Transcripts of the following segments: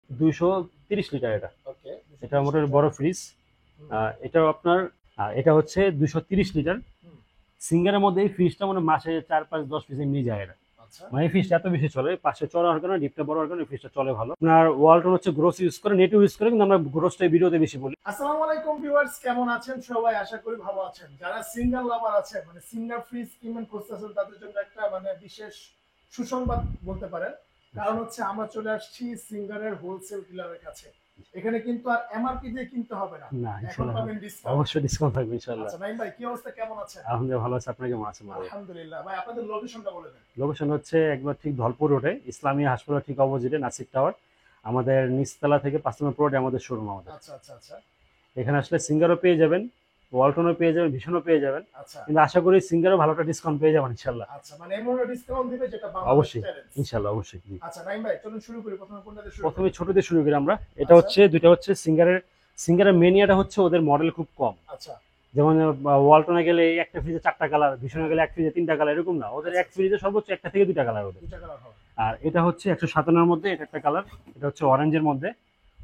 230 litre এটা। ওকে, এটা মোটামুটি বড় ফ্রিজ। এটাও আপনার এটা হচ্ছে 230 লিটার। হুম, সিঙ্গারের মধ্যে এই ফ্রিজটা মানে মাসে 4 5 10 পিস এমনি যায় এটা। আচ্ছা। মানে এই ফ্রিজটা এত বেশি চলে, পাশে চড়া হওয়ার কারণে, ডিপটা বড় হওয়ার কারণে ফ্রিজটা চলে ভালো। আপনার ওয়ালটন হচ্ছে গ্রোস ইউজ করে, নেট ইউজ করে, কিন্তু আমরা গ্রোসটা ভিডিওতে বেশি বলি। আসসালামু আলাইকুম ভিউয়ার্স, কেমন আছেন সবাই? আশা করি ভালো আছেন। যারা সিঙ্গার লাভার আছে, মানে সিঙ্গার ফ্রিজ কিনবেন খুঁজতেছেন, তাদের জন্য একটা মানে বিশেষ সুসংবাদ বলতে পারেন। কারণ হচ্ছে আমরা চলে আসছি সিঙ্গারের হোলসেল ডিলারের কাছে। এখানে কিন্তু আর এমআরপি দিয়ে কিনতে হবে না, না, এখন ইনশাল্লাহ পাবেন ডিসকাউন্ট। অবশ্যই ডিসকাউন্ট থাকবে ইনশাল্লাহ। আচ্ছা নাইম ভাই, কি অবস্থা, কেমন আছেন? আলহামদুলিল্লাহ ভালো আছে। আপনার কেমন আছেন? ভালো। আলহামদুলিল্লাহ ভাই, আপনাদের লোকেশনটা বলে দেন। লোকেশন হচ্ছে একবার ঠিক ধলপুর রোডে, ইসলামিয়া হাসপাতাল ঠিক অপোজিটে, নাসিক টাওয়ার। আমাদের নিচতলা থেকে 5 নম্বর রোডে আমাদের শোরুম আমাদের। আচ্ছা আচ্ছা আচ্ছা এখানে আসলে সিঙ্গারও পেয়ে যাবেন, ওয়ালটনও পেয়ে যাবেন, ভীষণও পেয়ে যাবেন। আচ্ছা কিন্তু আশা করি সিঙ্গারও ভালো একটা ডিসকাউন্ট পেয়ে যাবেন ইনশাল্লাহ। আচ্ছা, মানে এমন ডিসকাউন্ট দিবে যেটা বাংলাদেশ অবশ্যই, চ্যালেঞ্জ। ইনশাল্লাহ অবশ্যই। জি। আচ্ছা নাইম ভাই, চলুন শুরু করি। প্রথমে কোনটা দিয়ে শুরু প্রথমে করি? ছোট দিয়ে শুরু করি আমরা। এটা আচ্ছা হচ্ছে দুইটা হচ্ছে সিঙ্গারের মেনিয়াটা হচ্ছে ওদের মডেল খুব কম। আচ্ছা যেমন ওয়ালটনে গেলে একটা ফ্রিজে 4টা কালার, ভীষণে গেলে এক ফ্রিজে 3টা কালার, এরকম না, ওদের এক ফ্রিজে সর্বোচ্চ 1টা থেকে 2টা কালার ওদের। দুইটা কালার হবে। আর এটা হচ্ছে 157 মধ্যে, এটা একটা কালার। এটা হচ্ছে অরেঞ্জের মধ্যে,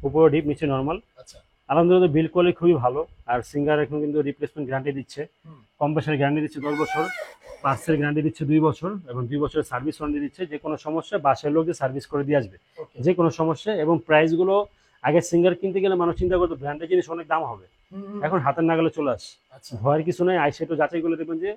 উপরে ডিপ নিচে নর্মাল। আচ্ছা আলহামদুলিল্লাহ বিল কোয়ালিটি খুবই ভালো। আর সিঙ্গার এখন কিন্তু রিপ্লেসমেন্ট গ্যারান্টি দিচ্ছে, হুম কম্প্রেসার গ্যারান্টি দিচ্ছে 10 বছর, পার্সেল গ্যারান্টি দিচ্ছে 2 বছর, এবং 2 বছরের সার্ভিস ওয়ারেন্টি দিচ্ছে। যে কোনো সমস্যা বাসায় লোক সার্ভিস করে দিয়ে আসবে, ওকে যে কোনো সমস্যা। এবং প্রাইসগুলো আগে সিঙ্গার কিনতে গেলে মানুষ চিন্তা করতো ব্র্যান্ডের জিনিস অনেক দাম হবে, এখন হাতের নাগালে চলে আসে। আচ্ছা, ভয়ের কিছু নাই, আইসে একটু যাচাই করলে দেখবেন যে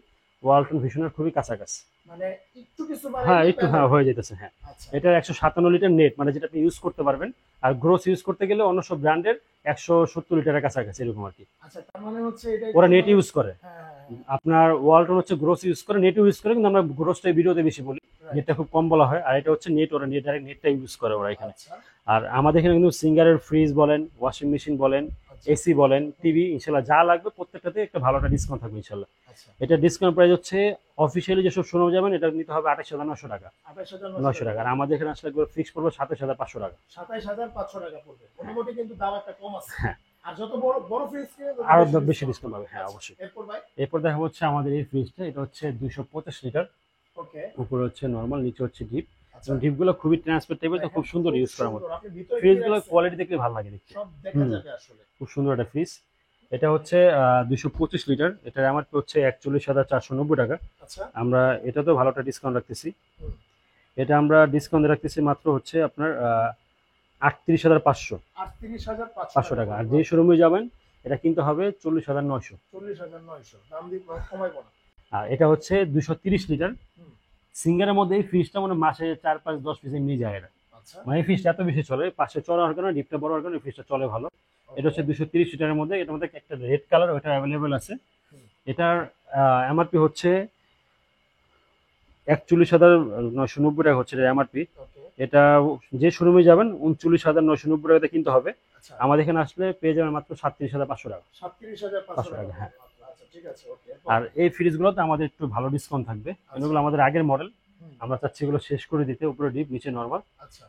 ওয়ালটন ভীষণের খুবই কাছাকাছি। মানে একটু কিছু হ্যাঁ, বাড়াইলেই একটু পেয়ে হ্যাঁ যাবেন। হয়ে যেতেছে, হ্যাঁ। আচ্ছা এটা 157 লিটার নেট, মানে যেটা আপনি ইউজ করতে পারবেন। আর গ্রোস ইউজ করতে গেলে অন্য সব ব্র্যান্ডের 170 লিটারের কাছাকাছি এরকম আর কি। আচ্ছা, তার মানে হচ্ছে এটা ওরা একটু নেট মানে ইউজ করে। হ্যাঁ হ্যাঁ হ্যাঁ, আপনার ওয়ালটন হচ্ছে গ্রোস ইউজ করে, নেট ইউজ করে, কিন্তু আমরা গ্রোসটা ভিডিওতে বেশি বলি, রাইট। নেটটা খুব কম বলা হয়। আর এটা হচ্ছে নেট, ওরা নেট ডাইরেক্ট নেটটা ইউজ করে ওরা এখানে। আচ্ছা আর আমাদের এখানে কিন্তু সিঙ্গারের ফ্রিজ বলেন, ওয়াশিং মেশিন বলেন, আচ্ছা এসি বলেন, টিভি, ইনশাল্লাহ যা লাগবে প্রত্যেকটাতে একটা ভালো একটা ডিসকাউন্ট থাকবে ইনশাল্লাহ। আচ্ছা, এটা ডিসকাউন্ট প্রাইস হচ্ছে অফিসিয়ালি যেসব শোরুম যাবেন এটা নিতে হবে 28,900 টাকা, 28,900 900 টাকা। আর আমাদের এখানে আসলে একবার ফিক্স পড়বে 27,500 টাকা। 27,500 টাকা পড়বে। মোটামুটি কিন্তু দাম একটা কম আছে। হ্যাঁ, আর যত বড় বড় ফ্রিজ কিনে তত আরো বেশি বেশি ডিসকাউন্ট। ডিসকাউন্ট পাবে, হ্যাঁ আচ্ছা, অবশ্যই। এরপর ভাই। এরপর দেখা হচ্ছে আমাদের এই ফ্রিজটা, এটা হচ্ছে 225 লিটার। ওকে উপরে হচ্ছে নর্মাল, নিচে হচ্ছে ডিপ। আচ্ছা, এবং ডিপগুলো খুবই ট্রান্সপারেন্ট টাইপের, তো দেখেন খুব সুন্দর খুব ইউজ করার মতো। সুন্দর। আপনি ভিতরে কি ফ্রিজগুলোর রাখছেন কোয়ালিটি দেখলে ভালো লাগে দেখতে। সব দেখা হুম, যাবে আসলে। খুব সুন্দর একটা ফ্রিজ। এটা হচ্ছে 225 লিটার। এটার এমআরপি হচ্ছে 41,490 টাকা। আচ্ছা আমরা এটাতেও ভালো একটা ডিসকাউন্ট রাখতেছি। হুম, এটা আমরা ডিসকাউন্ট রাখতেছি মাত্র হচ্ছে আপনার 38,500 38,500 টাকা। টাকা আর পড়বে। যে শোরুমে যাবেন এটা কিনতে হবে 40,900। 40,900 দাম দিয়ে কমাইবো না। আর এটা হচ্ছে 230 লিটার। হুম, সিঙ্গারের মধ্যে এই ফ্রিজটা মানে মাসে 4 5 10 পিস এমনি যায় এটা। আচ্ছা মানে এই ফ্রিজটা এত বেশি চলে, পাশে চড়া হওয়ার কারণে, ডিপটা বড় হওয়ার কারণে ফ্রিজটা চলে ভালো। এটা ওকে হচ্ছে 230 লিটারের মধ্যে, এটার মধ্যে একটা রেড কালার, ওটা অ্যাভেলেবেল আছে। হুম, এটার এমআরপি হচ্ছে 41,990 টাকা হচ্ছে এটার এমআরপি। ওকে এটা যে শোরুমে যাবেন 39,990 টাকাতে কিনতে হবে। আচ্ছা, আমাদের এখানে আসলে পেয়ে যাবেন মাত্র 37,500 টাকা। 37,500 টাকা টাকা, হ্যাঁ। আচ্ছা ঠিক আছে, ওকে আর এই ফ্রিজগুলোতে আমাদের একটু ভালো ডিসকাউন্ট থাকবে। আচ্ছা এগুলো আমাদের আগের মডেল, হুম, আমরা চাচ্ছি এগুলো শেষ করে দিতে, উপরে ডিপ নিচে নর্মাল। আচ্ছা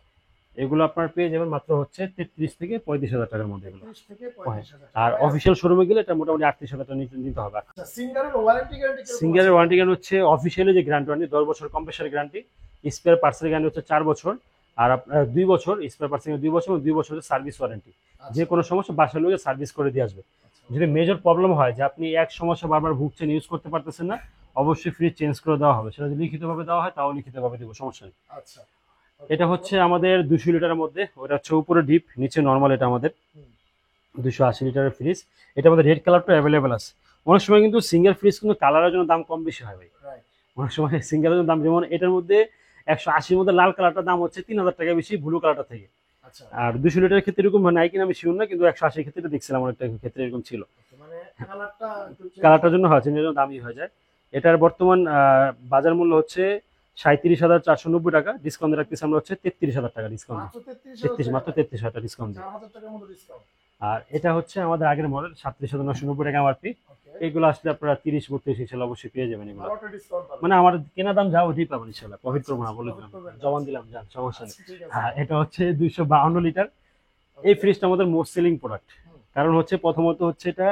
এগুলো আপনার পেয়ে যাবেন মাত্র হচ্ছে 33 থেকে 35 হাজার টাকার মধ্যে এগুলো। 33 থেকে হ্যাঁ। 35,000 আর টাকা। অফিসিয়াল শোরুমে গেলে এটা মোটামুটি 38,000 টাকা নিতে হবে। আচ্ছা, সিঙ্গারের ওয়ারেন্টি গ্যারান্টি কিরকম আছে? সিঙ্গারের ওয়ারেন্টি গ্যারান্টি হচ্ছে অফিসিয়ালি যে গ্যারান্টি 10 বছর কম্প্রেসার গ্যারান্টি, স্পেয়ার পার্টসের গ্যারান্টি হচ্ছে 4 বছর। আর আপনার 2 বছর স্পেয়ার পার্টসের 2 বছর, এবং 2 বছরের সার্ভিস ওয়ারেন্টি। যে আচ্ছা কোনো সমস্যা বাসার লোকে সার্ভিস করে দিয়ে আসবে। আচ্ছা যদি মেজর প্রবলেম হয় যে আপনি এক সমস্যা বারবার ভুগছেন, ইউজ করতে পারতেছেন না, অবশ্যই ফ্রিজ চেঞ্জ করে দেওয়া হবে। সেটা যদি লিখিতভাবে দেওয়া হয় তাও লিখিতভাবে দেবো, সমস্যা নেই। আচ্ছা ওকে, এটা হচ্ছে আমাদের 200 লিটারের মধ্যে, ওটা হচ্ছে উপরে ডিপ নিচে নর্মাল। এটা আমাদের হুম, 280 লিটারের ফ্রিজ। এটা আমাদের রেড কালারটা অ্যাভেলেবেল আছে। অনেক সময় কিন্তু সিঙ্গেল ফ্রিজ কিন্তু কালারের জন্য দাম কম বেশি হয় ভাই। রাইট অনেক সময় সিঙ্গেলের জন্য দাম, যেমন এটার মধ্যে 180-র মধ্যে লাল কালারটার দাম হচ্ছে 3,000 টাকা বেশি ব্লু কালারটা থেকে। আচ্ছা আর 200 লিটারের ক্ষেত্রে এরকম নাই কিনা আমি শিওর না, কিন্তু 180 ক্ষেত্রে দেখছিলাম অনেকটা ক্ষেত্রে এরকম ছিল। ওকে, মানে কালারটা একটু চেঞ্জ কালারটার জন্য হয়, চেঞ্জের জন্য দামই হয়ে যায়। এটার বর্তমান বাজার মূল্য হচ্ছে 37,490 টাকা। ডিসকাউন্ট রাখতেছি আমরা হচ্ছে 33,000 টাকা ডিসকাউন্ট। মাত্র 33,000 মাত্র টাকা, 33,000 টাকা ডিসকাউন্ট দিই। 4,000 টাকার মতো ডিসকাউন্ট। আর এটা হচ্ছে আমাদের আগের মডেল 37,990 টাকা এমআরপি। ওকে, এগুলো আসলে আপনারা 30-32 ইনশাল্লাহ অবশ্যই পেয়ে যাবেন এগুলো। ভালো একটা ডিসকাউন্ট পাবেন। মানে আমার কেনা দাম যা ওটাই পাবেন ইনশাল্লাহ, প্রফিট করবো না বলে দিলাম, profit করবেন না। জবান দিলাম, যান সমস্যা নেই। আচ্ছা ঠিক আছে, হ্যাঁ, এটা হচ্ছে 252 লিটার। এই ওকে ফ্রিজটা আমাদের মোস্ট সেলিং প্রোডাক্ট। হুম, কারণ হচ্ছে প্রথমত হচ্ছে এটা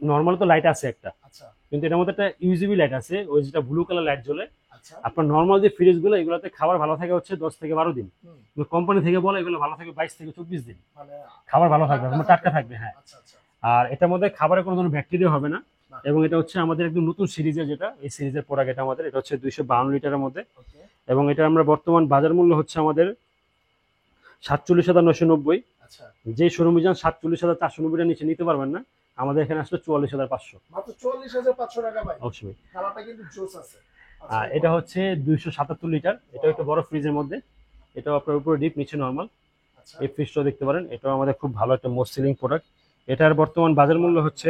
নর্মাল তো লাইট আছে একটা, আচ্ছা কিন্তু এটার মধ্যে একটা ইউজিবি লাইট আছে, ওই যেটা ব্লু কালার লাইট জ্বলে। আচ্ছা আপনার নর্মাল যে ফ্রিজগুলো এগুলোতে খাবার ভালো থাকে হচ্ছে 10 থেকে 12 দিন, হুম, কিন্তু কোম্পানি থেকে বলে এগুলো ভালো থাকে 22 থেকে 24 দিন মানে খাবার ভালো থাকবে, আপনার টাটকা থাকবে। হ্যাঁ, আচ্ছা আচ্ছা আর এটার মধ্যে খাবারে কোনো ধরনের ব্যাকটেরিয়া হবে না। না। এবং এটা হচ্ছে আমাদের একদম নতুন সিরিজের, যেটা এই সিরিজের প্রোডাক্ট এটা আমাদের, এটা হচ্ছে 252 লিটারের মধ্যে। ওকে এবং এটা আমরা বর্তমান বাজার মূল্য হচ্ছে আমাদের 47,990। আচ্ছা যে শোরুমে যান 47,490 নিচে নিতে পারবেন না, আমাদের এখানে আসলে 44,500। মাত্র 44,500 টাকা ভাই, অবশ্যই। কালারটা কিন্তু জোস আছে। আচ্ছা, আর এটা হচ্ছে 277 লিটার, এটা একটু বড় ফ্রিজের মধ্যে, এটাও আপনার উপরে ডিপ নিচে নর্মাল। আচ্ছা এই ফ্রিজটাও দেখতে পারেন, এটাও আমাদের খুব ভালো একটা মোস্ট সেলিং প্রোডাক্ট। এটার বর্তমান বাজার মূল্য হচ্ছে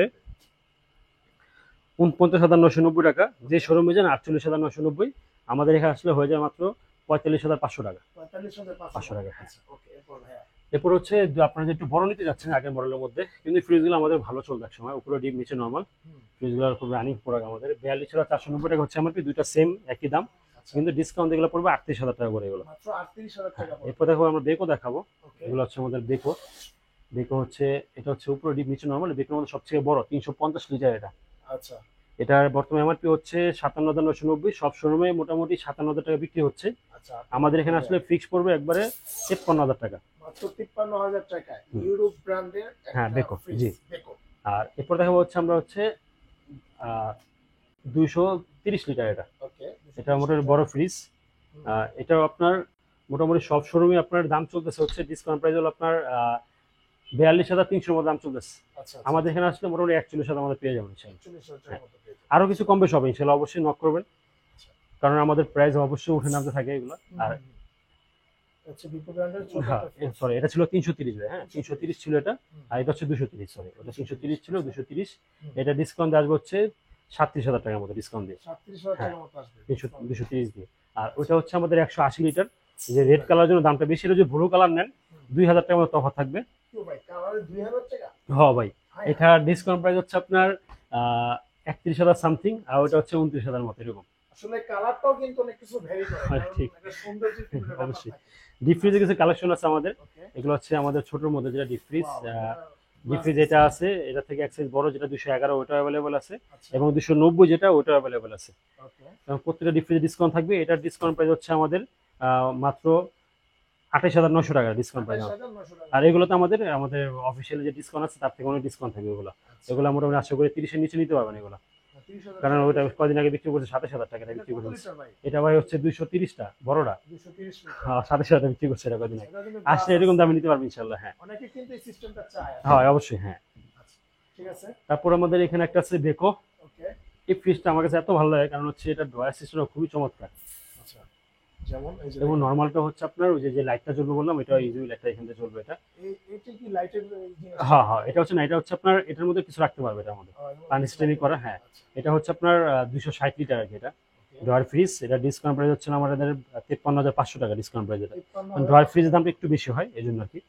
49,990 টাকা। যে শোরুমে যান 48,990, আমাদের এখানে আসলে হয়ে যায় মাত্র 45,500 টাকা। 45,500 টাকা, হ্যাঁ। আচ্ছা ওকে, এরপর ভাইয়া এরপর হচ্ছে আপনারা যে একটু বড় নিতে যাচ্ছেন আগের মডেলের মধ্যে, কিন্তু ফ্রিজগুলো আমাদের ভালো চলবে এক সময়, উপরে ডিপ নিচে নর্মাল। হুম, ফ্রিজগুলো খুব রানিং প্রোডাক্ট আমাদের। 42,490 টাকা হচ্ছে আমাদের, দুইটা সেম একই দাম, আচ্ছা কিন্তু ডিসকাউন্ট এগুলো পড়বে 38,000 টাকা করে এগুলো। মাত্র 38,000 টাকা পড়বে। এরপর দেখো আমরা বেকো দেখাবো। ওকে এগুলো হচ্ছে আমাদের বেকো। বেকো হচ্ছে, এটা হচ্ছে উপরে ডিপ নিচে নর্মাল। বেকোর মধ্যে সবথেকে বড় 350 লিটার এটা। আচ্ছা এটার বর্তমান এমআরপি হচ্ছে 57,990। সব শোরুমে মোটামুটি 57,000 টাকা বিক্রি হচ্ছে। আচ্ছা আমাদের এখানে আসলে ফিক্স পড়বে একবারে 53,000 টাকা। মাত্র 53,000 টাকায় হুম। ইউরোপ ব্র্যান্ডের হ্যাঁ, একটা বেকো, ফ্রিজ জি। বেকো। আর এরপর দেখাবো হচ্ছে আমরা হচ্ছে 230 লিটার এটা। ওকে এটা মোটামুটি বড় ফ্রিজ। এটাও আপনার মোটামুটি সব শোরুমে আপনার দাম চলতেছে হচ্ছে, ডিসকাউন্ট প্রাইস হলো আপনার 42,300 মতো দাম চলতেছে। আচ্ছা আমাদের এখানে আসলে মোটামুটি 41,000 আমাদের পেয়ে যাবেন ইনশাল্লাহ। 40,000 টাকার মতো পেয়ে যাবেন। আরো কিছু কম বেশি হবে ইনশাল্লাহ, অবশ্যই নক করবেন, আচ্ছা। কারণ আমাদের প্রাইস অবশ্যই উঠে নামতে থাকে এগুলো। আর হচ্ছে বিকো ব্র্যান্ডের ছোট হ্যাঁ, একটা ফ্রিজ। সরি, এটা ছিল 330 ভাই, হ্যাঁ 330 ছিল এটা। হুম, আর এটা হচ্ছে 230, সরি, ওটা 330 ছিল, 230। হুম। এটা ডিসকাউন্ট আসবে হচ্ছে 37,000 টাকার মতো ডিসকাউন্ট দিয়ে, 37,000 হ্যাঁ, টাকার মতো আসবে 230 দিয়ে। আর ওটা হচ্ছে আমাদের 180 লিটার। যে রেড কালার জন্য দামটা বেশি, হলো যে ব্লু কালার নেন 2,000 টাকার মতো তফাৎ থাকবে। কি ভাই, কালারে 2,000 টাকা? হ্যাঁ ভাই, হাই এটা ডিসকাউন্ট প্রাইস হচ্ছে আপনার 31,000 সামথিং, আর ওটা হচ্ছে 29,000 মতো এরকম। আসলে কালারটাও কিন্তু অনেক কিছু ভ্যারি করে, হ্যাঁ, কারণ ঠিক। একটা সৌন্দর্যের কিন্তু ব্যাপার অবশ্যই। থাকে। ডিপ ফ্রিজে কিছু কালেকশন আছে আমাদের, ওকে এগুলো হচ্ছে আমাদের ছোটোর মধ্যে যেটা deep fridge. Wow, deep fridge এটা আছে, এটা থেকে এক সাইজ বড় যেটা 211, ওটা অ্যাভেলেবল আছে। আচ্ছা এবং 290 যেটা, ওটা অ্যাভেলেবল আছে। ওকে এবং প্রত্যেকটা ডিপ ফ্রিজে ডিসকাউন্ট থাকবে। এটার ডিসকাউন্ট প্রাইস হচ্ছে আমাদের মাত্র 28,900 টাকা ডিসকাউন্ট প্রাইস। 28,900 টাকা। আর এগুলোতে আমাদের আমাদের অফিসিয়াল যে ডিসকাউন্ট আছে তার থেকে অনেক ডিসকাউন্ট থাকবে এগুলো। আচ্ছা, এগুলো মোটামুটি আশা করি 30-এর নিচে নিতে পারবেন এগুলো, 30,000 কারণ টাকা। ওইটা কদিন আগে বিক্রি করছে 27,000 টাকা এটা বিক্রি কত করছে। লিটার ভাই? এটা ভাই হচ্ছে 230টা বড়টা, 230 লিটার। 27,000 টাকা বিক্রি করছে এটা কদিন আগে। এটা কিন্তু আসলে glass এরকম আছে। দামে নিতে পারবেন ইনশাল্লাহ। হ্যাঁ, অনেকে কিন্তু এই সিস্টেমটা চায়। হয় অবশ্যই, হ্যাঁ। আচ্ছা, ঠিক আছে তারপর আমাদের এখানে একটা আছে বেকো। ওকে এই ফ্রিজটা আমার কাছে এত ভালো লাগে, কারণ হচ্ছে এটা ড্রয়ার সিস্টেমটা খুবই চমৎকার। আচ্ছা, যেমন এই যে এবং দেখেন, নর্মালটা হচ্ছে আপনার ওই যে লাইটটা জ্বলবে বললাম, এটা ইজিলি লাইটটা এখান থেকে জ্বলবে এটা। এটা কি লাইটের জিনিস? হ্যাঁ হ্যাঁ, এটা হচ্ছে না, এটা হচ্ছে আপনার এটার মধ্যে কিছু রাখতে পারবে এটার মধ্যে, পানি স্টেমিং করা। হ্যাঁ, এটা হচ্ছে আপনার 260 লিটার আর কি এটা ড্রয়ার ফ্রিজ। এটা ডিসকাউন্ট প্রাইস হচ্ছে আমাদের 53,500 টাকা ডিসকাউন্ট প্রাইস এটা। ড্রয়ার ফ্রিজের দামটা একটু বেশি হয় এই জন্য আর কি,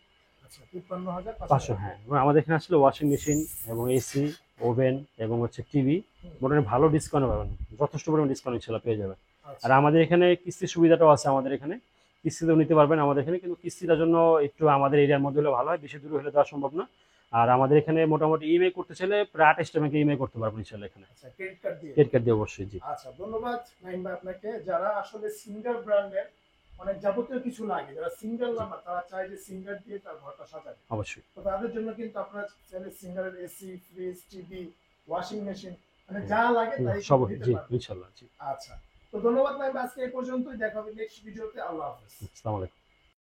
500। হ্যাঁ, এবং আমাদের এখানে আসলে ওয়াশিং মেশিন এবং এসি, ওভেন এবং হচ্ছে টিভি মোটামুটি ভালো ডিসকাউন্ট পাবেন, যথেষ্ট পরিমাণ ডিসকাউন্ট ইনশাল্লাহ পেয়ে যাবেন। আর আমাদের এখানে কিস্তির সুবিধাটাও আছে, আমাদের এখানে কিস্তিতেও নিতে পারবেন আমাদের এখানে, কিন্তু কিস্তিটার জন্য একটু আমাদের এরিয়ার মধ্যে হলে ভালো হয়, বেশি দূরে হলে দেওয়া সম্ভব না। আর আমাদের এখানে মোটামুটি ইএমআই করতে চাইলে প্রায় 28টা ব্যাংকে ইএমআই করতে পারবেন ইনশাল্লাহ এখানে, আচ্ছা, ক্রেডিট কার্ড দিয়ে। ক্রেডিট কার্ড দিয়ে অবশ্যই, জি। আচ্ছা, ধন্যবাদ নাইম ভাই আপনাকে। যারা আসলে সিঙ্গেল ব্র্যান্ডের অনেক যাবতীয় কিছু লাগে, যারা সিঙ্গেল নাম্বার, তারা চায় যে সিঙ্গেল দিয়ে তার ঘরটা সাজাবে, অবশ্যই, তো তাদের জন্য কিন্তু আপনারা চাইলে সিঙ্গেলের AC, fridge, TV, washing machine, মানে যা লাগে তাই সব, কিন্তু দিতে জি পারবেন। ইনশাল্লাহ, জি। আচ্ছা, তো ধন্যবাদ ভাই, আজকে এই পর্যন্তই, দেখা হবে নেক্সট ভিডিওতে। আল্লাহ হাফেজ। আসসালামু আলাইকুম।